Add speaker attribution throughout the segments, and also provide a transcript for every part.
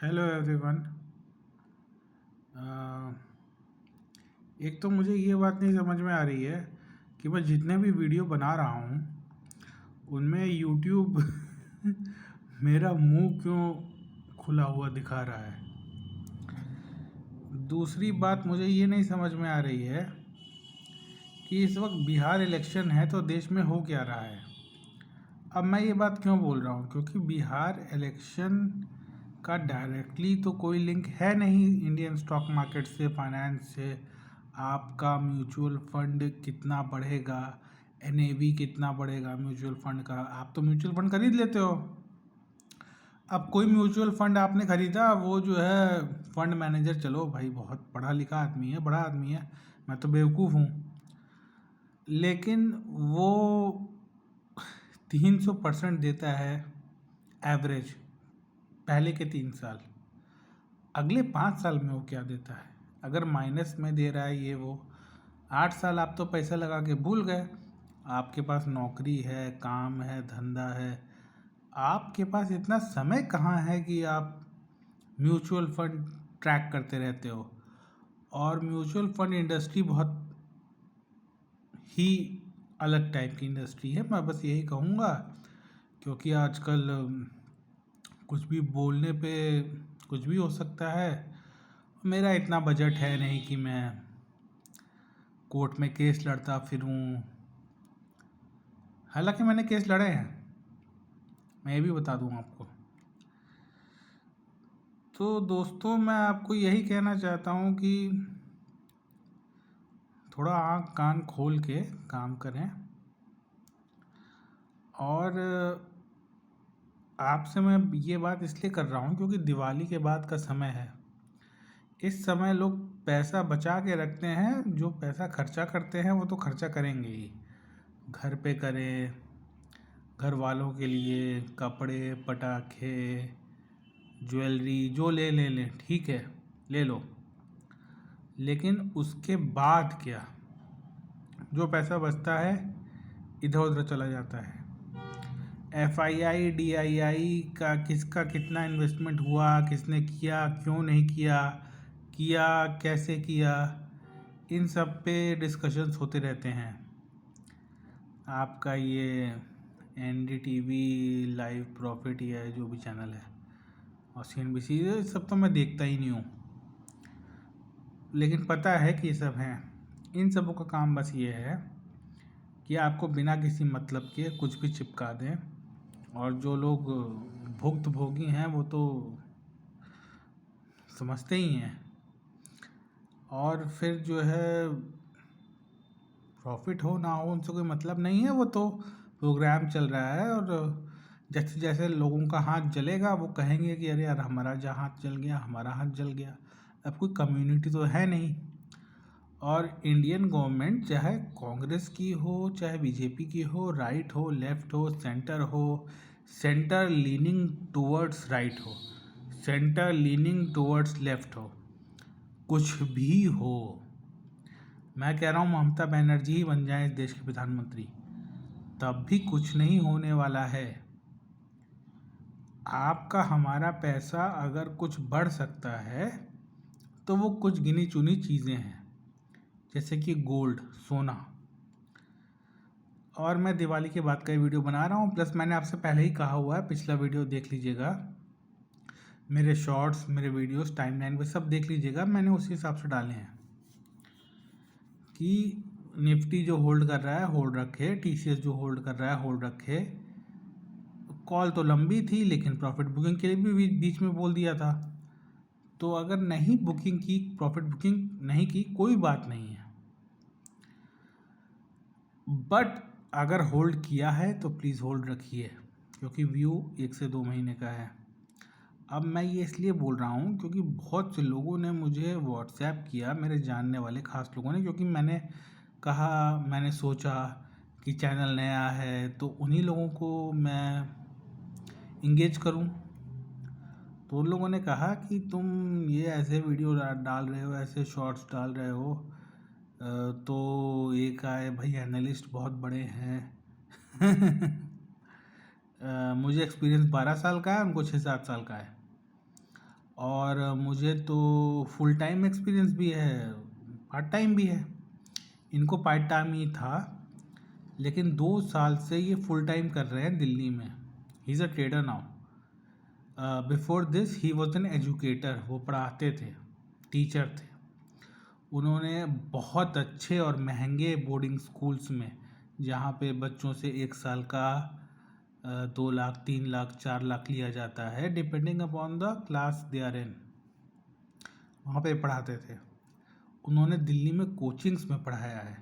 Speaker 1: Hello everyone. एक तो मुझे ये बात नहीं समझ में आ रही है कि मैं जितने भी वीडियो बना रहा हूँ उनमें यूट्यूब मेरा मुंह क्यों खुला हुआ दिखा रहा है। दूसरी बात मुझे ये नहीं समझ में आ रही है कि इस वक्त बिहार इलेक्शन है तो देश में हो क्या रहा है। अब मैं ये बात क्यों बोल रहा हूँ, क्योंकि बिहार इलेक्शन का डायरेक्टली तो कोई लिंक है नहीं इंडियन स्टॉक मार्केट से, फाइनेंस से। आपका म्यूचुअल फंड कितना बढ़ेगा, एनएवी कितना बढ़ेगा म्यूचुअल फंड का, आप तो म्यूचुअल फंड खरीद लेते हो। अब कोई म्यूचुअल फंड आपने खरीदा, वो जो है फंड मैनेजर, चलो भाई बहुत पढ़ा लिखा आदमी है, बड़ा आदमी है, मैं तो बेवकूफ़ हूँ, लेकिन वो 300% देता है एवरेज पहले के 3 साल। अगले 5 साल में वो क्या देता है? अगर माइनस में दे रहा है ये वो, 8 साल आप तो पैसा लगा के भूल गए। आपके पास नौकरी है, काम है, धंधा है, आपके पास इतना समय कहाँ है कि आप म्यूचुअल फंड ट्रैक करते रहते हो। और म्यूचुअल फंड इंडस्ट्री बहुत ही अलग टाइप की इंडस्ट्री है, मैं बस यही कहूँगा, क्योंकि आजकल कुछ भी बोलने पे कुछ भी हो सकता है। मेरा इतना बजट है नहीं कि मैं कोर्ट में केस लड़ता फिरूं। हालांकि मैंने केस लड़े हैं, मैं ये भी बता दूं आपको। तो दोस्तों, मैं आपको यही कहना चाहता हूं कि थोड़ा आँख कान खोल के काम करें। और आपसे मैं ये बात इसलिए कर रहा हूं क्योंकि दिवाली के बाद का समय है। इस समय लोग पैसा बचा के रखते हैं, जो पैसा खर्चा करते हैं वो तो खर्चा करेंगे ही। घर पे करें, घर वालों के लिए कपड़े, पटाखे, ज्वेलरी, जो ले लें, ठीक है, ले लो, लेकिन उसके बाद क्या? जो पैसा बचता है इधर उधर चला जाता है। FII DII का किसका कितना इन्वेस्टमेंट हुआ, किसने किया, क्यों नहीं किया, किया कैसे किया, इन सब पे डिस्कशंस होते रहते हैं। आपका ये NDTV, लाइव प्रॉफिट, या जो भी चैनल है, और CNBC, ये सब तो मैं देखता ही नहीं हूँ, लेकिन पता है कि ये सब हैं। इन सबों का काम बस ये है कि आपको बिना किसी मतलब के कुछ भी चिपका दें, और जो लोग भुक्तभोगी हैं वो तो समझते ही हैं। और फिर जो है प्रॉफिट हो ना हो उनसे कोई मतलब नहीं है, वो तो प्रोग्राम चल रहा है। और जैसे जैसे लोगों का हाथ जलेगा वो कहेंगे कि अरे यार हमारा जहाँ हाथ जल गया, हमारा हाथ जल गया। अब कोई कम्युनिटी तो है नहीं। और इंडियन गवर्नमेंट चाहे कांग्रेस की हो, चाहे बीजेपी की हो, राइट हो, लेफ्ट हो, सेंटर हो, सेंटर लीनिंग टूवर्ड्स राइट हो, सेंटर लीनिंग टूवर्ड्स लेफ्ट हो, कुछ भी हो, मैं कह रहा हूँ ममता बनर्जी ही बन जाए इस देश के प्रधानमंत्री, तब भी कुछ नहीं होने वाला है। आपका हमारा पैसा अगर कुछ बढ़ सकता है तो वो कुछ गिनी चुनी चीज़ें हैं, जैसे कि गोल्ड, सोना। और मैं दिवाली के बाद का ही वीडियो बना रहा हूँ, प्लस मैंने आपसे पहले ही कहा हुआ है, पिछला वीडियो देख लीजिएगा, मेरे शॉर्ट्स, मेरे वीडियोस, टाइमलाइन पे सब देख लीजिएगा, मैंने उसी हिसाब से डाले हैं कि निफ्टी जो होल्ड कर रहा है होल्ड रखे, TCS जो होल्ड कर रहा है होल्ड रखे। कॉल तो लंबी थी, लेकिन प्रॉफिट बुकिंग के लिए भी बीच में बोल दिया था। तो अगर नहीं बुकिंग की, प्रॉफिट बुकिंग नहीं की, कोई बात नहीं है, बट अगर होल्ड किया है तो प्लीज़ होल्ड रखिए, क्योंकि व्यू 1 से 2 महीने का है। अब मैं ये इसलिए बोल रहा हूँ क्योंकि बहुत से लोगों ने मुझे व्हाट्सएप किया, मेरे जानने वाले खास लोगों ने, क्योंकि मैंने कहा, मैंने सोचा कि चैनल नया है तो उन्हीं लोगों को मैं इंगेज करूँ। तो उन लोगों ने कहा कि तुम ये ऐसे वीडियो डाल रहे हो, ऐसे शॉर्ट्स डाल रहे हो, तो एक आए भाई एनालिस्ट बहुत बड़े हैं मुझे एक्सपीरियंस 12 साल का है, उनको 6-7 साल का है, और मुझे तो फुल टाइम एक्सपीरियंस भी है, पार्ट टाइम भी है। इनको पार्ट टाइम ही था, लेकिन 2 साल से ये फुल टाइम कर रहे हैं दिल्ली में। He is a trader now. Before this he was an educator, वो पढ़ाते थे, टीचर थे। उन्होंने बहुत अच्छे और महंगे बोर्डिंग स्कूल्स में, जहाँ पे बच्चों से 1 साल का 2 लाख 3 लाख 4 लाख लिया जाता है, depending upon the class they are in, वहाँ पे पढ़ाते थे। उन्होंने दिल्ली में कोचिंग्स में पढ़ाया है।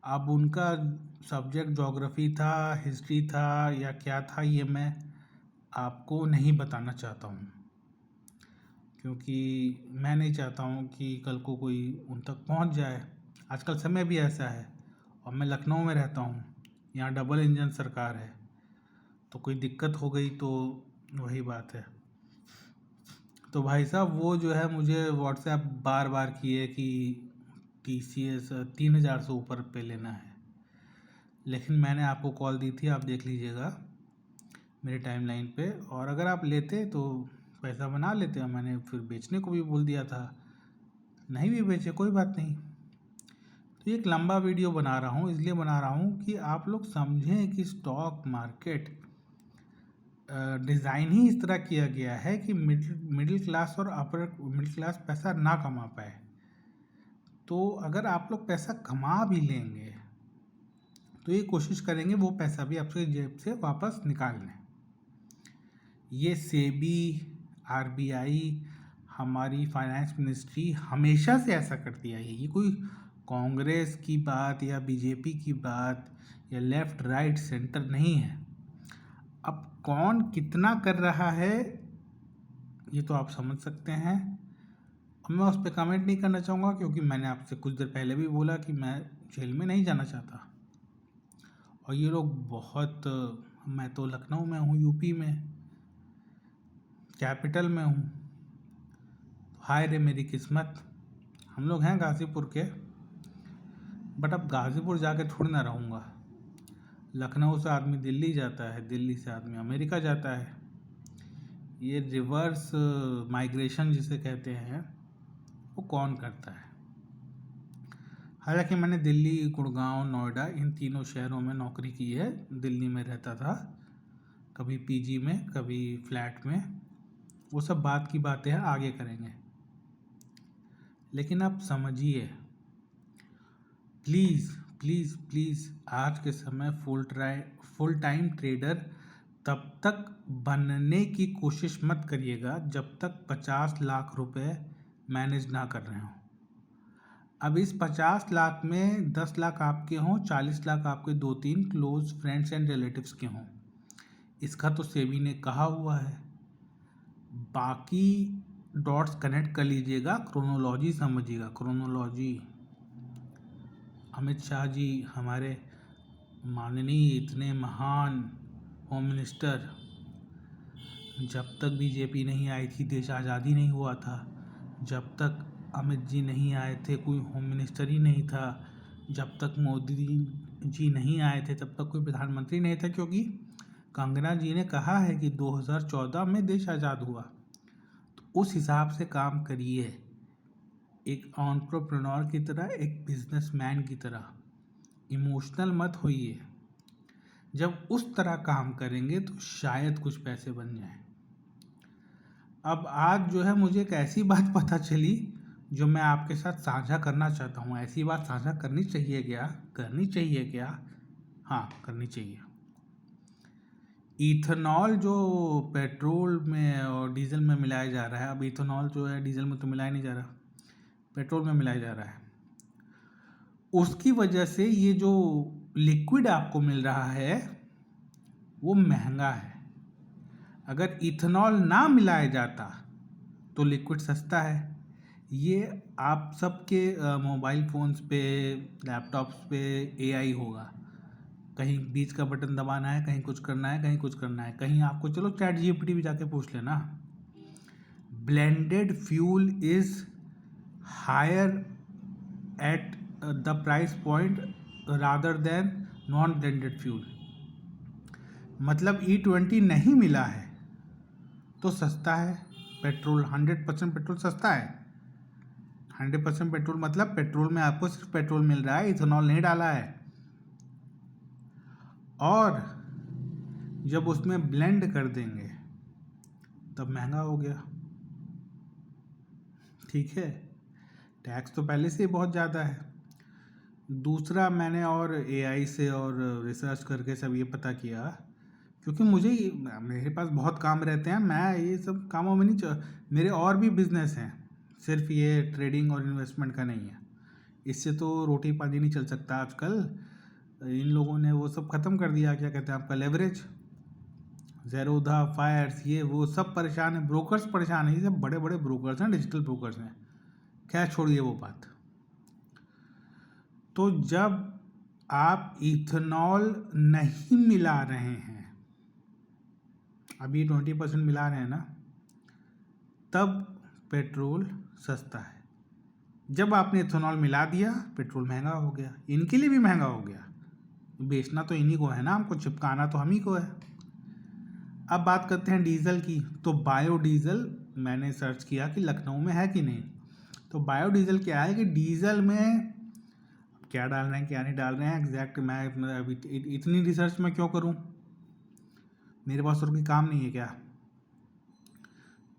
Speaker 1: अब उनका सब्जेक्ट ज्योग्राफी था, हिस्ट्री था या क्या था, ये मैं आपको नहीं बताना चाहता हूँ, क्योंकि मैं नहीं चाहता हूँ कि कल को कोई उन तक पहुँच जाए। आजकल समय भी ऐसा है, और मैं लखनऊ में रहता हूँ, यहाँ डबल इंजन सरकार है, तो कोई दिक्कत हो गई तो वही बात है। तो भाई साहब वो जो है मुझे व्हाट्सएप बार बार किए कि TCS 3,000 से ऊपर पे लेना है, लेकिन मैंने आपको कॉल दी थी, आप देख लीजिएगा मेरे टाइमलाइन पे। और अगर आप लेते तो पैसा बना लेते, और मैंने फिर बेचने को भी बोल दिया था। नहीं भी बेचे कोई बात नहीं। तो एक लंबा वीडियो बना रहा हूँ, इसलिए बना रहा हूँ कि आप लोग समझें कि स्टॉक मार्केट डिज़ाइन ही इस तरह किया गया है कि मिडिल क्लास और अपर मिडिल क्लास पैसा ना कमा पाए। तो अगर आप लोग पैसा कमा भी लेंगे तो ये कोशिश करेंगे वो पैसा भी आपके जेब से वापस निकाल लें। ये सेबी, RBI, हमारी फाइनेंस मिनिस्ट्री हमेशा से ऐसा करती आई है। ये कोई कांग्रेस की बात या बीजेपी की बात या लेफ्ट राइट सेंटर नहीं है। अब कौन कितना कर रहा है ये तो आप समझ सकते हैं। अब मैं उस पर कमेंट नहीं करना चाहूँगा, क्योंकि मैंने आपसे कुछ देर पहले भी बोला कि मैं जेल में नहीं जाना चाहता। और ये लोग बहुत, मैं तो लखनऊ में हूँ, यूपी में, कैपिटल में हूँ। हाय रे मेरी किस्मत। हम लोग हैं गाज़ीपुर के, बट अब गाज़ीपुर जाके थोड़ी ना रहूँगा। लखनऊ से आदमी दिल्ली जाता है, दिल्ली से आदमी अमेरिका जाता है। ये रिवर्स माइग्रेशन जिसे कहते हैं, वो कौन करता है? हालांकि मैंने दिल्ली, गुड़गांव, नोएडा, इन तीनों शहरों में नौकरी की है। दिल्ली में रहता था, कभी PG में, कभी फ्लैट में। वो सब बात की बातें हैं, आगे करेंगे। लेकिन आप समझिए, प्लीज़ प्लीज़ प्लीज़, आज के समय फुल टाइम ट्रेडर तब तक बनने की कोशिश मत करिएगा जब तक 50 लाख रुपए मैनेज ना कर रहे हों। अब इस 50 लाख में 10 लाख आपके हों, 40 लाख आपके 2-3 क्लोज फ्रेंड्स एंड रिलेटिव्स के हों, इसका तो सेबी ने कहा हुआ है। बाकी डॉट्स कनेक्ट कर लीजिएगा, क्रोनोलॉजी समझिएगा, क्रोनोलॉजी। अमित शाह जी, हमारे माननीय इतने महान होम मिनिस्टर, जब तक बीजेपी नहीं आई थी देश आज़ादी नहीं हुआ था। जब तक अमित जी नहीं आए थे कोई होम मिनिस्टर ही नहीं था। जब तक मोदी जी नहीं आए थे तब तक कोई प्रधानमंत्री नहीं था, क्योंकि कंगना जी ने कहा है कि 2014 में देश आज़ाद हुआ। तो उस हिसाब से काम करिए, एक एंटरप्रेन्योर की तरह, एक बिजनेसमैन की तरह। इमोशनल मत होइए। जब उस तरह काम करेंगे तो शायद कुछ पैसे बन जाएं। अब आज जो है मुझे एक ऐसी बात पता चली जो मैं आपके साथ साझा करना चाहता हूँ। ऐसी बात साझा करनी चाहिए क्या? करनी चाहिए क्या? हाँ, करनी चाहिए। इथेनॉल जो पेट्रोल में और डीजल में मिलाया जा रहा है, अब इथेनॉल जो है डीजल में तो मिलाया नहीं जा रहा, पेट्रोल में मिलाया जा रहा है। उसकी वजह से ये जो लिक्विड आपको मिल रहा है वो महंगा है। अगर इथेनॉल ना मिलाया जाता तो लिक्विड सस्ता है। ये आप सबके मोबाइल फ़ोन्स पे, लैपटॉप्स पे AI होगा। कहीं बीच का बटन दबाना है, कहीं कुछ करना है, कहीं कुछ करना है, कहीं आपको, चलो ChatGPT भी जाके पूछ लेना। Blended fuel is higher at the price point rather than non blended fuel. मतलब E20 नहीं मिला है तो सस्ता है, पेट्रोल 100% पेट्रोल सस्ता है। 100% पेट्रोल मतलब पेट्रोल में आपको सिर्फ पेट्रोल मिल रहा है, इथेनॉल नहीं डाला है। और जब उसमें ब्लेंड कर देंगे तब महंगा हो गया। ठीक है, टैक्स तो पहले से ही बहुत ज़्यादा है। दूसरा, मैंने और एआई से और रिसर्च करके सब ये पता किया, क्योंकि मेरे पास बहुत काम रहते हैं, मैं ये सब कामों में नहीं मेरे और भी बिजनेस हैं, सिर्फ ये ट्रेडिंग और इन्वेस्टमेंट का नहीं है। इससे तो रोटी पानी नहीं चल सकता आजकल। इन लोगों ने वो सब ख़त्म कर दिया, क्या कहते हैं आपका, लेवरेज, ज़ेरोधा, फायर्स, ये वो सब परेशान है, ब्रोकर्स परेशान है। ये सब बड़े बड़े ब्रोकर्स हैं, डिजिटल ब्रोकर्स हैं। खैर छोड़िए वो बात। तो जब आप इथेनॉल नहीं मिला रहे हैं, अभी 20% मिला रहे हैं ना, तब पेट्रोल सस्ता है। जब आपने इथेनॉल मिला दिया, पेट्रोल महंगा हो गया, इनके लिए भी महंगा हो गया। बेचना तो इन्हीं को है ना, हमको चिपकाना तो हम ही को है। अब बात करते हैं डीजल की। तो बायोडीजल मैंने सर्च किया कि लखनऊ में है कि नहीं। तो बायोडीजल क्या है कि डीजल में क्या डाल रहे हैं क्या नहीं डाल रहे हैं एग्जैक्ट, मैं अभी इतनी रिसर्च मैं क्यों करूं, मेरे पास और कोई काम नहीं है क्या।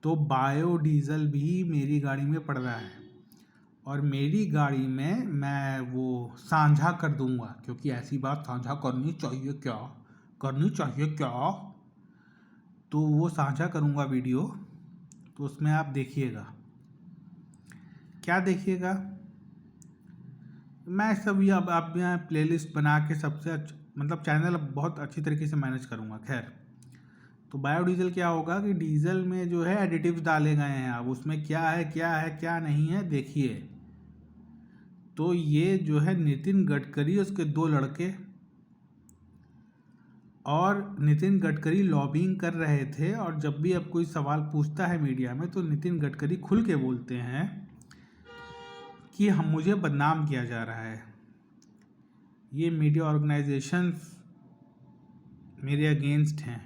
Speaker 1: तो बायोडीजल भी मेरी गाड़ी में पड़ रहा है, और मेरी गाड़ी में मैं वो साझा कर दूंगा, क्योंकि ऐसी बात साझा करनी चाहिए क्या, करनी चाहिए क्या। तो वो साझा करूंगा वीडियो, तो उसमें आप देखिएगा। क्या देखिएगा, मैं सब ये अब आप यहाँ प्लेलिस्ट बना के सबसे मतलब चैनल बहुत अच्छी तरीके से मैनेज करूँगा। खैर, तो बायोडीजल क्या होगा कि डीजल में जो है एडिटिव्स डाले गए हैं, अब उसमें क्या है क्या नहीं है देखिए। तो ये जो है नितिन गडकरी, उसके 2 लड़के, और नितिन गडकरी लॉबिंग कर रहे थे। और जब भी अब कोई सवाल पूछता है मीडिया में, तो नितिन गडकरी खुल के बोलते हैं कि मुझे बदनाम किया जा रहा है, ये मीडिया ऑर्गेनाइजेशंस मेरे अगेंस्ट हैं,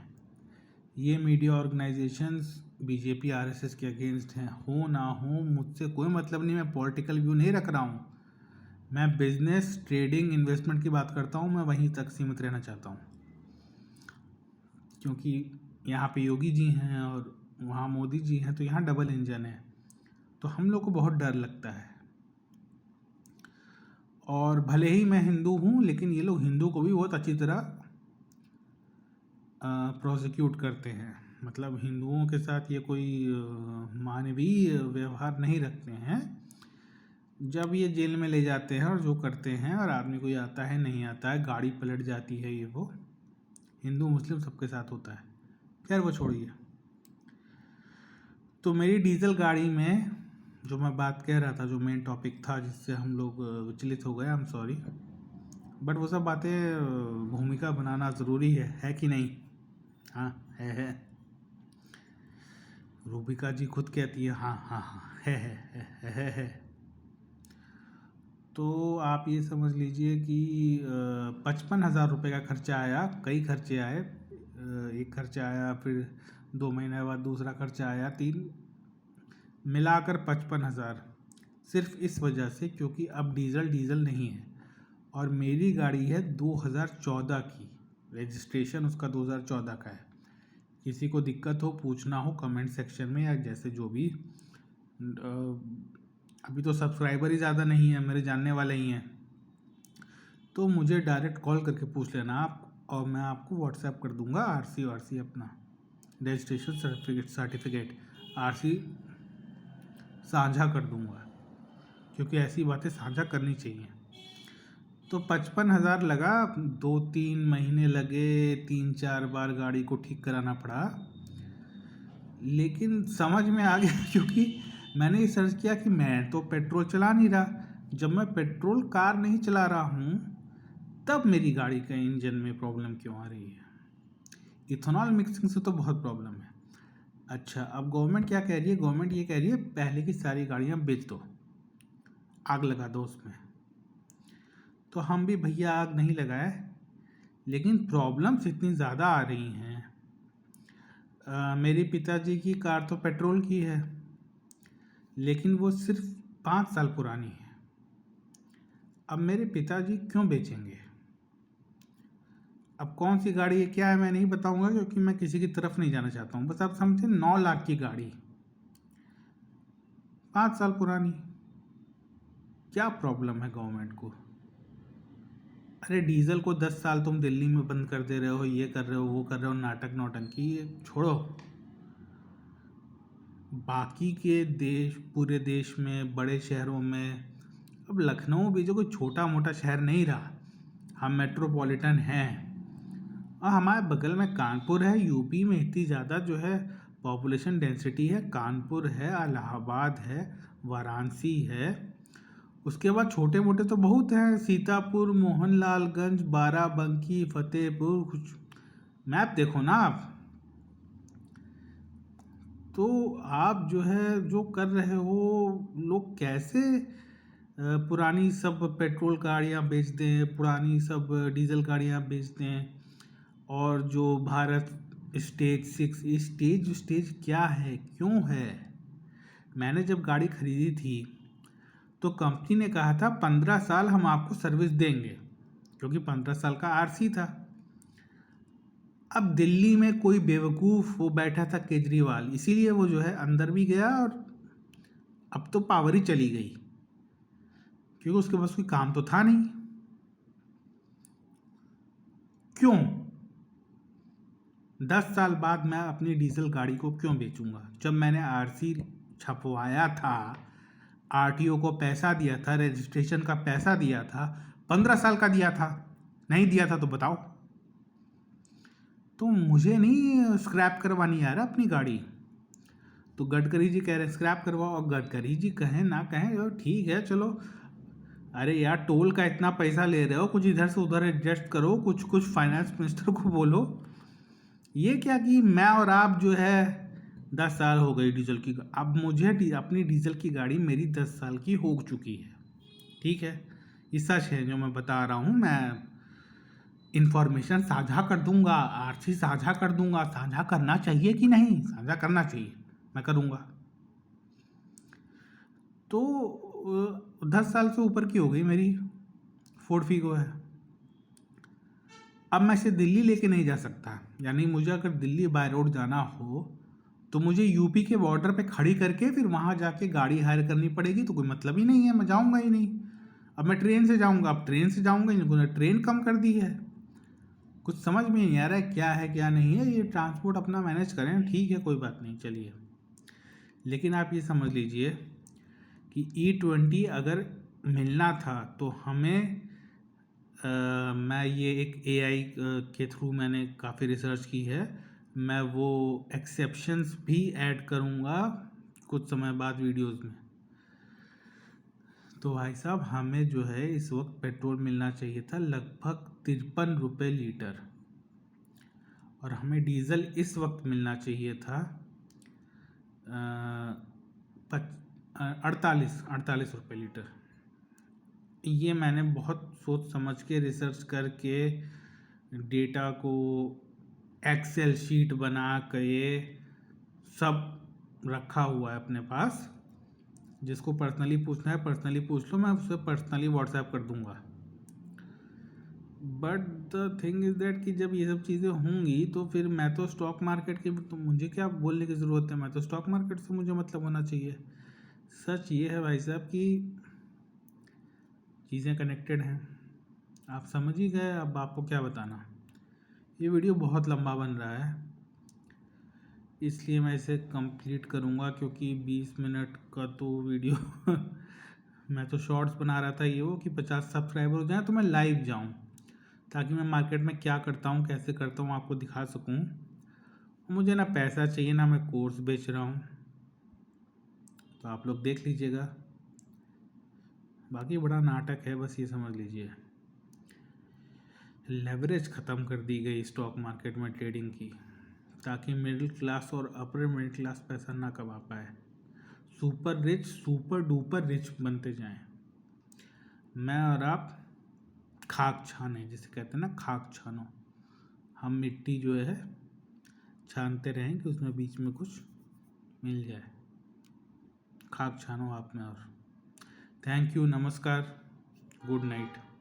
Speaker 1: ये मीडिया ऑर्गेनाइजेशंस बीजेपी आरएसएस के अगेंस्ट हैं। हो ना हो मुझसे कोई मतलब नहीं, मैं पॉलिटिकल व्यू नहीं रख रहा हूँ, मैं बिजनेस, ट्रेडिंग, इन्वेस्टमेंट की बात करता हूँ। मैं वहीं तक सीमित रहना चाहता हूँ, क्योंकि यहाँ पे योगी जी हैं और वहाँ मोदी जी हैं, तो यहाँ डबल इंजन है, तो हम लोग को बहुत डर लगता है। और भले ही मैं हिंदू हूँ, लेकिन ये लोग हिंदू को भी बहुत अच्छी तरह प्रोसिक्यूट करते हैं, मतलब हिंदुओं के साथ ये कोई मानवीय व्यवहार नहीं रखते हैं। जब ये जेल में ले जाते हैं और जो करते हैं, और आदमी कोई आता है नहीं आता है, गाड़ी पलट जाती है, ये वो हिंदू मुस्लिम सबके साथ होता है। खैर वो छोड़िए। तो मेरी डीजल गाड़ी में जो मैं बात कह रहा था, जो मेन टॉपिक था जिससे हम लोग विचलित हो गए, आई एम सॉरी, बट वो सब बातें भूमिका बनाना ज़रूरी है कि नहीं। हाँ है। रूबिका जी खुद कहती है हाँ हाँ हाँ है। तो आप ये समझ लीजिए कि 55,000 रुपये का खर्चा आया, कई खर्चे आए, एक खर्चा आया, फिर 2 महीने बाद दूसरा खर्चा आया, 3 मिलाकर 55,000, सिर्फ इस वजह से क्योंकि अब डीजल नहीं है। और मेरी गाड़ी है 2014 की, रजिस्ट्रेशन उसका 2014 का है। किसी को दिक्कत हो, पूछना हो कमेंट सेक्शन में, या जैसे जो भी, अभी तो सब्सक्राइबर ही ज़्यादा नहीं है, मेरे जानने वाले ही हैं, तो मुझे डायरेक्ट कॉल करके पूछ लेना आप, और मैं आपको व्हाट्सएप कर दूंगा आरसी अपना रजिस्ट्रेशन सर्टिफिकेट आरसी साझा कर दूंगा, क्योंकि ऐसी बातें साझा करनी चाहिए। तो 55,000 लगा, 2-3 महीने लगे, 3-4 बार गाड़ी को ठीक कराना पड़ा, लेकिन समझ में आ गया क्योंकि मैंने ये सर्च किया कि मैं तो पेट्रोल चला नहीं रहा। जब मैं पेट्रोल कार नहीं चला रहा हूँ, तब मेरी गाड़ी का इंजन में प्रॉब्लम क्यों आ रही है। इथेनॉल मिक्सिंग से तो बहुत प्रॉब्लम है। अच्छा, अब गवर्नमेंट क्या कह रही है, गवर्नमेंट ये कह रही है पहले की सारी गाड़ियाँ बेच दो, आग लगा दो उसमें। तो हम भी भैया आग नहीं लगाए, लेकिन प्रॉब्लम्स इतनी ज़्यादा आ रही हैं। मेरे पिताजी की कार तो पेट्रोल की है, लेकिन वो सिर्फ 5 साल पुरानी है। अब मेरे पिताजी क्यों बेचेंगे? अब कौन सी गाड़ी है क्या है मैं नहीं बताऊंगा, क्योंकि मैं किसी की तरफ नहीं जाना चाहता हूँ। बस आप समझे, 9 लाख की गाड़ी 5 साल पुरानी, क्या प्रॉब्लम है गवर्नमेंट को? अरे डीजल को 10 साल तुम दिल्ली में बंद कर दे रहे हो, ये कर रहे हो, वो कर रहे हो, नाटक नौटंकी, ये छोड़ो। बाकी के देश, पूरे देश में बड़े शहरों में, अब लखनऊ भी जो कोई छोटा मोटा शहर नहीं रहा, हम मेट्रोपॉलिटन हैं। और हमारे बगल में कानपुर है। यूपी में इतनी ज़्यादा जो है पॉपुलेशन डेंसिटी है, कानपुर है, इलाहाबाद है, वाराणसी है। उसके बाद छोटे मोटे तो बहुत हैं, सीतापुर, मोहनलालगंज, बाराबंकी, फतेहपुर। कुछ मैप देखो ना आप। तो आप जो है जो कर रहे हो, लोग कैसे पुरानी सब पेट्रोल गाड़ियाँ बेच दें, पुरानी सब डीजल गाड़ियाँ बेच दें। और जो भारत स्टेज 6, स्टेज क्या है, क्यों है? मैंने जब गाड़ी खरीदी थी तो कंपनी ने कहा था 15 साल हम आपको सर्विस देंगे, क्योंकि 15 साल का आरसी था। अब दिल्ली में कोई बेवकूफ़ वो बैठा था केजरीवाल, इसीलिए वो जो है अंदर भी गया, और अब तो पावर ही चली गई, क्योंकि उसके पास कोई काम तो था नहीं। क्यों? 10 साल बाद मैं अपनी डीजल गाड़ी को क्यों बेचूंगा? जब मैंने आरसी छपवाया था, आरटीओ को पैसा दिया था, रजिस्ट्रेशन का पैसा दिया था, 15 साल का दिया था। नहीं दिया था तो बताओ। तो मुझे नहीं स्क्रैप करवानी यार अपनी गाड़ी। तो गडकरी जी कह रहे हैं स्क्रैप करवाओ, और गडकरी जी कहें ना कहें, तो ठीक है चलो। अरे यार, टोल का इतना पैसा ले रहे हो, कुछ इधर से उधर एडजस्ट करो, कुछ कुछ फाइनेंस मिनिस्टर को बोलो। ये क्या कि मैं और आप जो है 10 साल हो गई डीजल की, अब मुझे अपनी डीजल की गाड़ी मेरी 10 साल की हो चुकी है। ठीक है, ये सच है जो मैं बता रहा हूँ। मैं इंफॉर्मेशन साझा कर दूंगा, आरसी साझा कर दूंगा। साझा करना चाहिए कि नहीं? साझा करना चाहिए, मैं करूँगा। तो 10 साल से ऊपर की हो गई मेरी फोर्ड फीगो है। अब मैं इसे दिल्ली लेके नहीं जा सकता, यानी मुझे अगर दिल्ली बाय रोड जाना हो तो मुझे यूपी के बॉर्डर पे खड़ी करके फिर वहाँ जाके गाड़ी हायर करनी पड़ेगी। तो कोई मतलब ही नहीं है, मैं जाऊँगा ही नहीं। अब मैं ट्रेन से जाऊँगा, अब ट्रेन से जाऊँगा, इनको ट्रेन कम कर दी है। कुछ समझ में नहीं आ रहा है क्या है क्या नहीं है। ये ट्रांसपोर्ट अपना मैनेज करें, ठीक है, कोई बात नहीं, चलिए। लेकिन आप ये समझ लीजिए कि E20 अगर मिलना था तो हमें मैं ये एक AI के थ्रू मैंने काफ़ी रिसर्च की है। मैं वो एक्सेप्शंस भी ऐड करूँगा कुछ समय बाद वीडियोस में। तो भाई साहब, हमें जो है इस वक्त पेट्रोल मिलना चाहिए था लगभग 53 रुपये लीटर, और हमें डीज़ल इस वक्त मिलना चाहिए था 48 रुपये लीटर। ये मैंने बहुत सोच समझ के रिसर्च करके डेटा को एक्सेल शीट बना के सब रखा हुआ है अपने पास। जिसको पर्सनली पूछना है पर्सनली पूछ लो, मैं उससे पर्सनली व्हाट्सएप कर दूंगा। But the thing is that कि जब ये सब चीज़ें होंगी तो फिर मैं तो स्टॉक मार्केट की, तो मुझे क्या बोलने की ज़रूरत है? मैं तो स्टॉक मार्केट से मुझे मतलब होना चाहिए। सच ये है भाई साहब कि चीज़ें कनेक्टेड हैं। आप समझ ही गए, अब आपको क्या बताना। ये वीडियो बहुत लंबा बन रहा है, इसलिए मैं इसे कंप्लीट करूँगा, क्योंकि 20 मिनट का तो वीडियो मैं तो शॉर्ट्स बना रहा था ये वो कि 50 सब्सक्राइबर हो जाए तो मैं लाइव जाऊँ, ताकि मैं मार्केट में क्या करता हूँ, कैसे करता हूँ, आपको दिखा सकूँ। मुझे ना पैसा चाहिए, ना मैं कोर्स बेच रहा हूँ, तो आप लोग देख लीजिएगा। बाकी बड़ा नाटक है, बस ये समझ लीजिए। लेवरेज ख़त्म कर दी गई स्टॉक मार्केट में ट्रेडिंग की, ताकि मिडिल क्लास और अपर मिडिल क्लास पैसा ना कमा पाए। Super rich, super duper rich बनते जाएं। मैं और आप खाक छाने, जिसे कहते हैं ना, खाक छानो। हम मिट्टी जो है छानते रहें कि उसमें बीच में कुछ मिल जाए। खाक छानो आप में। और थैंक यू, नमस्कार, गुड नाइट।